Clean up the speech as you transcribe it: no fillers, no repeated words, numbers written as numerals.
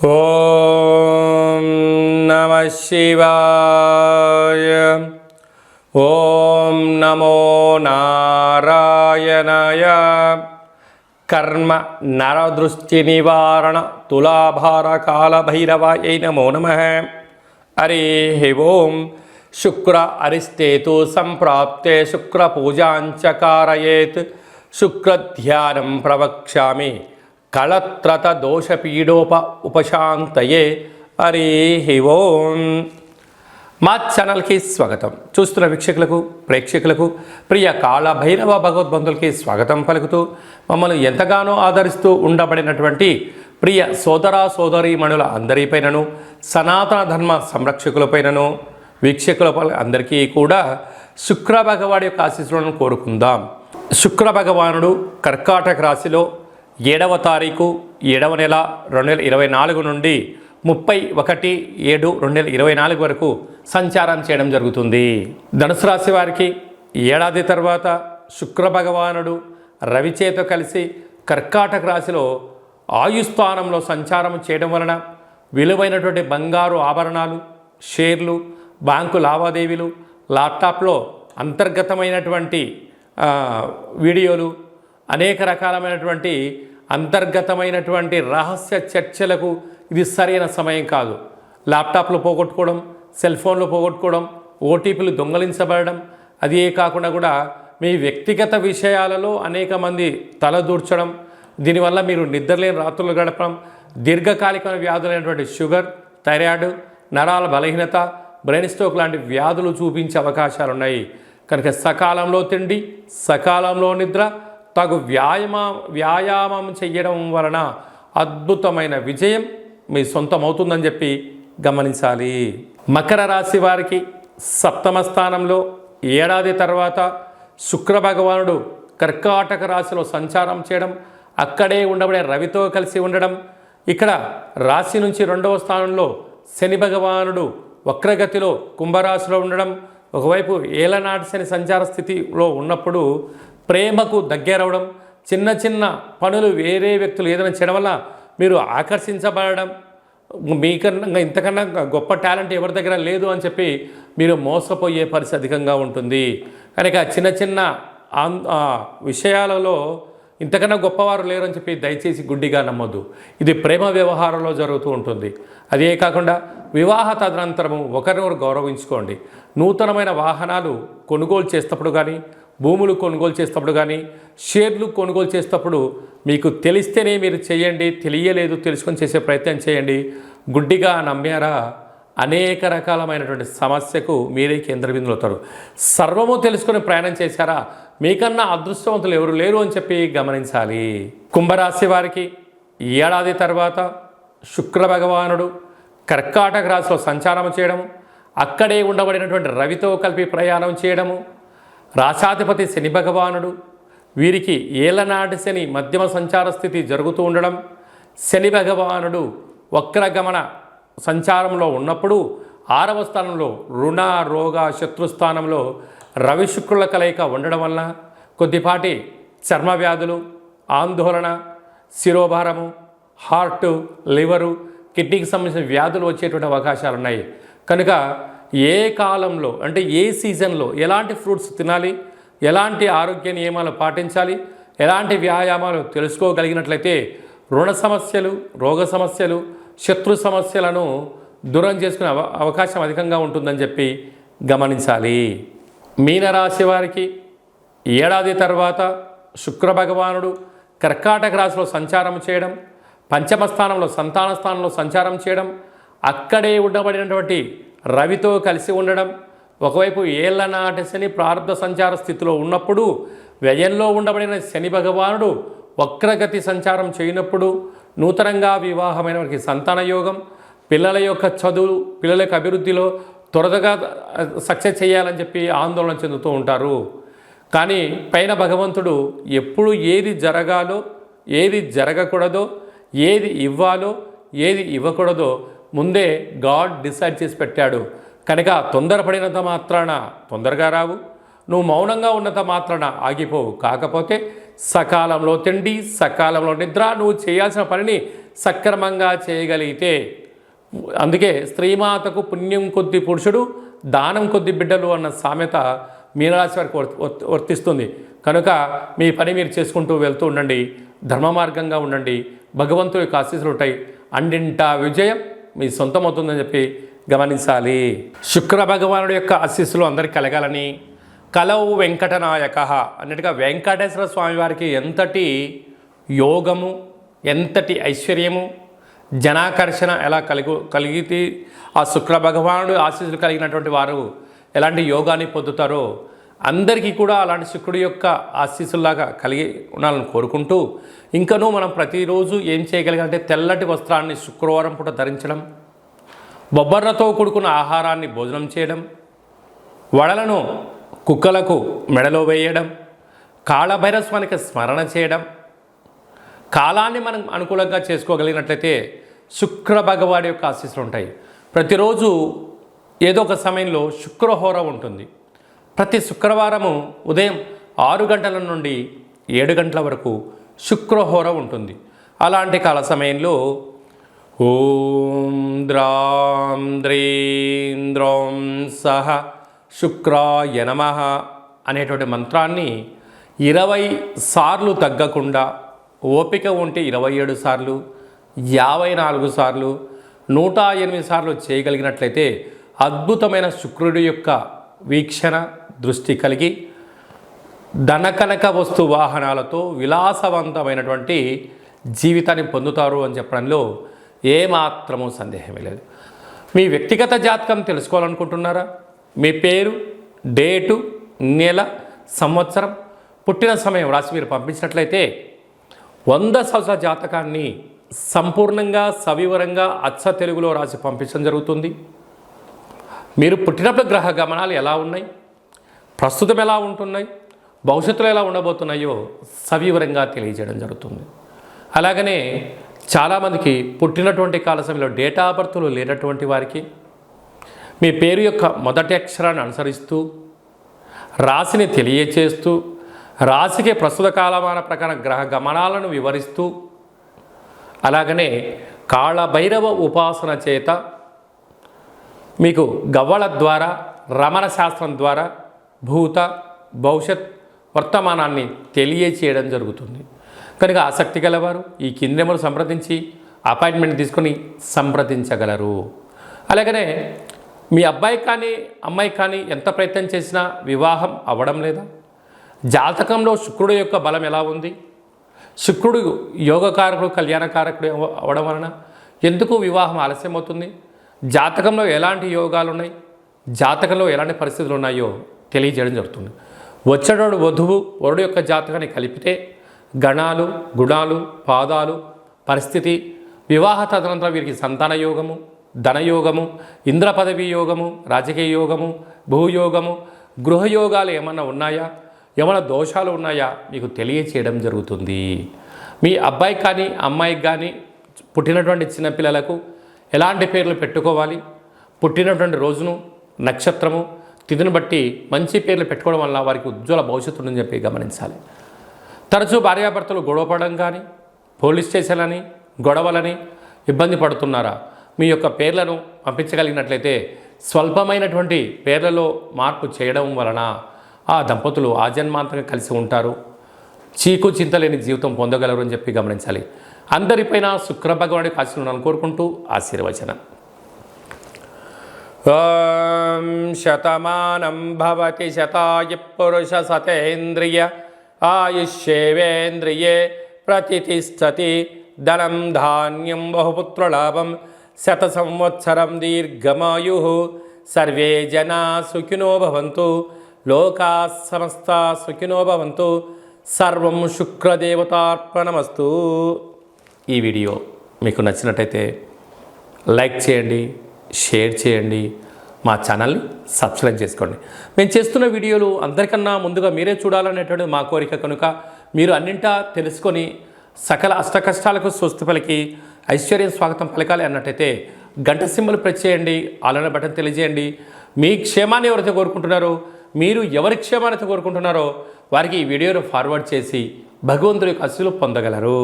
ఓం నమః శివాయ. ఓం నమో నారాయణాయ. కర్మ నరదృష్టి నివారణ తులాభార కాళభైరవాయై నమో నమః. హరి ఓం. శుక్ర అరిష్టేతు సంప్రాప్తే శుక్రపూజాంచ కారయేత్. శుక్రధ్యానం ప్రవక్ష్యామి కళత్రత దోషపీడోప ఉపశాంతయే. హరి ఓం. మా ఛానల్కి స్వాగతం. చూస్తున్న వీక్షకులకు ప్రేక్షకులకు ప్రియ కాళభైరవ భగవద్బంధులకి స్వాగతం పలుకుతూ మమ్మల్ని ఎంతగానో ఆదరిస్తూ ఉండబడినటువంటి ప్రియ సోదర సోదరీమణుల అందరిపైనను సనాతన ధర్మ సంరక్షకులపైనను వీక్షకులపై అందరికీ కూడా శుక్ర భగవాడి యొక్క ఆశీస్సులను కోరుకుందాం. శుక్ర భగవానుడు కర్కాటక రాశిలో 7వ తారీఖు 7వ నెల 2024 నుండి 31/7/2024 వరకు సంచారం చేయడం జరుగుతుంది. ధనుసు రాశి వారికి ఏడాది తర్వాత శుక్ర భగవానుడు రవిచేతో కలిసి కర్కాటక రాశిలో ఆయుస్థానంలో సంచారం చేయడం వలన విలువైనటువంటి బంగారు ఆభరణాలు, షేర్లు, బ్యాంకు లావాదేవీలు, ల్యాప్టాప్లో అంతర్గతమైనటువంటి వీడియోలు, అనేక రకాలమైనటువంటి అంతర్గతమైనటువంటి రహస్య చర్చలకు ఇది సరైన సమయం కాదు. ల్యాప్టాప్లు పోగొట్టుకోవడం, సెల్ ఫోన్లు పోగొట్టుకోవడం, ఓటీపీలు దొంగలించబడడం, అదే కాకుండా కూడా మీ వ్యక్తిగత విషయాలలో అనేక మంది తలదూర్చడం, దీనివల్ల మీరు నిద్రలేని రాత్రులు గడపడం, దీర్ఘకాలికమైన వ్యాధులైనటువంటి షుగర్, థైరాయిడ్, నరాల బలహీనత, బ్రెయిన్ స్ట్రోక్ లాంటి వ్యాధులు చూపించే అవకాశాలు ఉన్నాయి. కనుక సకాలంలో తిండి, సకాలంలో నిద్ర, తగు వ్యాయామం చేయడం వలన అద్భుతమైన విజయం మీ సొంతమవుతుందని చెప్పి గమనించాలి. మకర రాశి వారికి 7వ స్థానంలో ఏడాది తర్వాత శుక్ర భగవానుడు కర్కాటక రాశిలో సంచారం చేయడం, అక్కడే ఉండబడే రవితో కలిసి ఉండడం, ఇక్కడ రాశి నుంచి 2వ స్థానంలో శని భగవానుడు వక్రగతిలో కుంభరాశిలో ఉండడం, ఒకవైపు ఏలనాటి శని సంచార స్థితిలో ఉన్నప్పుడు ప్రేమకు దగ్గరవడం, చిన్న చిన్న పనులు వేరే వ్యక్తులు ఏదైనా చేయడం వల్ల మీరు ఆకర్షించబడడం, మీకన్నా ఇంతకన్నా గొప్ప టాలెంట్ ఎవరి దగ్గర లేదు అని చెప్పి మీరు మోసపోయే పరిస్థితి అధికంగా ఉంటుంది. కనుక చిన్న చిన్న విషయాలలో ఇంతకన్నా గొప్పవారు లేరు అని చెప్పి దయచేసి గుడ్డిగా నమ్మొద్దు. ఇది ప్రేమ వ్యవహారంలో జరుగుతూ ఉంటుంది. అదే కాకుండా వివాహ తదనంతరము ఒకరినొకరు గౌరవించుకోండి. నూతనమైన వాహనాలు కొనుగోలు చేసేటప్పుడు కానీ, భూములు కొనుగోలు చేసేటప్పుడు కానీ, షేర్లు కొనుగోలు చేసేటప్పుడు మీకు తెలిస్తేనే మీరు చేయండి, తెలియలేదు తెలుసుకొని చేసే ప్రయత్నం చేయండి. గుడ్డిగా నమ్మారా అనేక రకాలమైనటువంటి సమస్యకు మీరే కేంద్రబిందులు అవుతారు. సర్వము తెలుసుకొని ప్రయాణం చేశారా మీకన్నా అదృష్టవంతులు ఎవరు లేరు అని చెప్పి గమనించాలి. కుంభరాశి వారికి ఏడాది తర్వాత శుక్ర భగవానుడు కర్కాటక రాశిలో సంచారం చేయడము, అక్కడే ఉండబడినటువంటి రవితో కలిపి ప్రయాణం చేయడము, రాశాధిపతి శని భగవానుడు వీరికి ఏలనాటి శని మధ్యమ సంచార స్థితి జరుగుతూ ఉండడం, శని భగవానుడు వక్రగమన సంచారంలో ఉన్నప్పుడు 6వ స్థానంలో రుణ రోగ శత్రుస్థానంలో రవి శుక్రుల కలయిక ఉండడం వలన కొద్దిపాటి చర్మ వ్యాధులు, ఆందోళన, శిరోభారము, హార్ట్, లివరు, కిడ్నీకి సంబంధించిన వ్యాధులు వచ్చేటువంటి అవకాశాలు ఉన్నాయి. కనుక ఏ కాలంలో అంటే ఏ సీజన్లో ఎలాంటి ఫ్రూట్స్ తినాలి, ఎలాంటి ఆరోగ్య నియమాలు పాటించాలి, ఎలాంటి వ్యాయామాలు తెలుసుకోగలిగినట్లయితే రుణ సమస్యలు, రోగ సమస్యలు, శత్రు సమస్యలను దూరం చేసుకునే అవకాశం అధికంగా ఉంటుందని చెప్పి గమనించాలి. మీనరాశి వారికి ఏడాది తర్వాత శుక్ర భగవానుడు కర్కాటక రాశిలో సంచారం చేయడం, 5వ స్థానంలో సంతాన స్థానంలో సంచారం చేయడం, అక్కడే ఉండబడినటువంటి రవితో కలిసి ఉండడం, ఒకవైపు ఏళ్లనాటి శని ప్రారంభ సంచార స్థితిలో ఉన్నప్పుడు వ్యయంలో ఉండబడిన శని భగవానుడు వక్రగతి సంచారం చేయనప్పుడు నూతనంగా వివాహమైన వారికి సంతాన యోగం, పిల్లల యొక్క చదువు, పిల్లల యొక్క అభివృద్ధిలో త్వరగా సక్సెస్ చేయాలని చెప్పి ఆందోళన చెందుతూ ఉంటారు. కానీ పైన భగవంతుడు ఎప్పుడు ఏది జరగాలో, ఏది జరగకూడదో, ఏది ఇవ్వాలో, ఏది ఇవ్వకూడదో ముందే గాడ్ డిసైడ్ చేసి పెట్టాడు. కనుక తొందరపడినంత మాత్రాన తొందరగా రావు, నువ్వు మౌనంగా ఉన్నంత మాత్రాన ఆగిపోవు. కాకపోతే సకాలంలో తిండి, సకాలంలో నిద్ర, నువ్వు చేయాల్సిన పనిని సక్రమంగా చేయగలిగితే, అందుకే స్త్రీమాతకు పుణ్యం కొద్ది పురుషుడు, దానం కొద్ది బిడ్డలు అన్న సామెత మీనరాశి వారికి వర్తిస్తుంది. కనుక మీ పని మీరు చేసుకుంటూ వెళ్తూ ఉండండి, ధర్మ మార్గంగా ఉండండి, భగవంతుడి యొక్క ఆశీస్సులు ఉంటాయి, అన్నింటా విజయం మీ సొంతమవుతుందని చెప్పి గమనించాలి. శుక్ర భగవానుడి యొక్క ఆశీస్సులు అందరికీ కలగాలని, కలవు వెంకటనాయక అన్నట్టుగా వెంకటేశ్వర స్వామి వారికి ఎంతటి యోగము, ఎంతటి ఐశ్వర్యము, జనాకర్షణ ఎలా కలిగితే ఆ శుక్ర భగవానుడు ఆశీస్సులు కలిగినటువంటి వారు ఎలాంటి యోగాన్ని పొందుతారో అందరికీ కూడా అలాంటి శుక్రుడి యొక్క ఆశీస్సుల్లాగా కలిగి ఉండాలని కోరుకుంటూ, ఇంకనూ మనం ప్రతిరోజు ఏం చేయగలిగాలంటే తెల్లటి వస్త్రాన్ని శుక్రవారం పూట ధరించడం, బొబ్బర్లతో కూడుకున్న ఆహారాన్ని భోజనం చేయడం, వడలను కుక్కలకు మెడలో వేయడం, కాళభైరస్వానికి స్మరణ చేయడం, కాలాన్ని మనం అనుకూలంగా చేసుకోగలిగినట్లయితే శుక్ర భగవాడి యొక్క ఆశీస్సులు ఉంటాయి. ప్రతిరోజు ఏదో ఒక సమయంలో శుక్రహోర ఉంటుంది. ప్రతి శుక్రవారము ఉదయం 6 గంటల నుండి 7 గంటల వరకు శుక్రహోర ఉంటుంది. అలాంటి కాల సమయంలో ఓం ద్రాం ద్రీం ద్రౌం సహ శుక్రాయ నమః అనేటువంటి మంత్రాన్ని 20 సార్లు తగ్గకుండా, ఓపిక ఉంటే 27 సార్లు, 54 సార్లు, 108 సార్లు చేయగలిగినట్లయితే అద్భుతమైన శుక్రుడి యొక్క వీక్షణ దృష్టి కలిగి ధనకనక వస్తు వాహనాలతో విలాసవంతమైనటువంటి జీవితాన్ని పొందుతారు అని చెప్పడంలో ఏమాత్రమూ సందేహమే లేదు. మీ వ్యక్తిగత జాతకం తెలుసుకోవాలనుకుంటున్నారా? మీ పేరు, డేటు, నెల, సంవత్సరం, పుట్టిన సమయం రాసి మీరు పంపించినట్లయితే 100 సంవత్సరాల జాతకాన్ని సంపూర్ణంగా సవివరంగా అచ్చ తెలుగులో రాసి పంపించడం జరుగుతుంది. మీరు పుట్టినప్పుడు గ్రహ గమనాలు ఎలా ఉన్నాయి, ప్రస్తుతం ఎలా ఉంటున్నాయి, భవిష్యత్తులో ఎలా ఉండబోతున్నాయో సవివరంగా తెలియజేయడం జరుగుతుంది. అలాగనే చాలామందికి పుట్టినటువంటి కాల సమయంలో డేటా ఆఫ్ బర్త్లు లేనటువంటి వారికి మీ పేరు యొక్క మొదటి అక్షరాన్ని అనుసరిస్తూ, రాశిని తెలియచేస్తూ, రాశికి ప్రస్తుత కాలమాన ప్రకారం గ్రహ గమనాలను వివరిస్తూ, అలాగనే కాళభైరవ ఉపాసన చేత మీకు గవ్వల ద్వారా, రమణ శాస్త్రం ద్వారా భూత, భవిష్యత్, వర్తమానాన్ని తెలియచేయడం జరుగుతుంది. కనుక ఆసక్తి గలవారు ఈ కింది నెంబర్ సంప్రదించి అపాయింట్మెంట్ తీసుకొని సంప్రదించగలరు. అలాగనే మీ అబ్బాయి కానీ అమ్మాయి కానీ ఎంత ప్రయత్నం చేసినా వివాహం అవ్వడం లేదా? జాతకంలో శుక్రుడు యొక్క బలం ఎలా ఉంది? శుక్రుడు యోగకారకుడు, కళ్యాణకారకుడు అవ్వడం వలన ఎందుకు వివాహం ఆలస్యం అవుతుంది? జాతకంలో ఎలాంటి యోగాలు ఉన్నాయి, జాతకంలో ఎలాంటి పరిస్థితులు ఉన్నాయో తెలియజేయడం జరుగుతుంది. వచ్చేటోడు వధువు వరుడు యొక్క జాతకాన్ని కలిపితే గణాలు, గుణాలు, పాదాలు, పరిస్థితి, వివాహ తదనంతరం వీరికి సంతాన యోగము, ధనయోగము, ఇంద్ర పదవి యోగము, రాజకీయ యోగము, భూయోగము, గృహయోగాలు ఏమన్నా ఉన్నాయా, ఏమైనా దోషాలు ఉన్నాయా మీకు తెలియచేయడం జరుగుతుంది. మీ అబ్బాయి కానీ అమ్మాయికి కానీ పుట్టినటువంటి చిన్నపిల్లలకు ఎలాంటి పేర్లు పెట్టుకోవాలి, పుట్టినటువంటి రోజును, నక్షత్రము, తిథిని బట్టి మంచి పేర్లు పెట్టుకోవడం వల్ల వారికి ఉజ్వల భవిష్యత్తు ఉందని చెప్పి గమనించాలి. తరచూ భార్యాభర్తలు గొడవపడడం కానీ, పోలీస్ స్టేషన్లని, గొడవలని ఇబ్బంది పడుతున్నారా? మీ యొక్క పేర్లను పంపించగలిగినట్లయితే స్వల్పమైనటువంటి పేర్లలో మార్పు చేయడం వలన ఆ దంపతులు ఆజన్మాంతంగా కలిసి ఉంటారు, చీకు చింతలేని జీవితం పొందగలరు అని చెప్పి గమనించాలి. అందరిపైన శుక్ర భగవానుడికి ఆశీర్వాదాలను కోరుకుంటూ ఆశీర్వచనం. ఓం శతమానం భవతి శతాయ పురుష సతేంద్రియ ఆయుష్యేవేంద్రియే ప్రతిష్టతి ధనం ధాన్యం బహుపుత్రలాభం శత సంవత్సరం దీర్ఘమాయు సర్వే జనా సుఖినో భవంతు లోకా సమస్తా సుఖినో భవంతు సర్వం శుక్రదేవతార్పణమస్తు. ఈ వీడియో మీకు నచ్చినట్టయితే లైక్ చేయండి, షేర్ చేయండి, మా ఛానల్ని సబ్స్క్రైబ్ చేసుకోండి. మేము చేస్తున్న వీడియోలు అందరికన్నా ముందుగా మీరే చూడాలనేటువంటి మా కోరిక. కనుక మీరు అన్నింటా తెలుసుకొని సకల అష్టకష్టాలకు స్వస్తి పలికి ఐశ్వర్యం స్వాగతం పలకాలి అన్నట్టయితే గంట సింబల్ ప్రెస్ చేయండి, ఆలన బటన్ తెలియజేయండి. మీ క్షేమాన్ని ఎవరైతే కోరుకుంటున్నారో, మీరు ఎవరి క్షేమాన్ని కోరుకుంటున్నారో వారికి ఈ వీడియోను ఫార్వర్డ్ చేసి భగవంతుడి యొక్క ఆశీస్సులు పొందగలరు.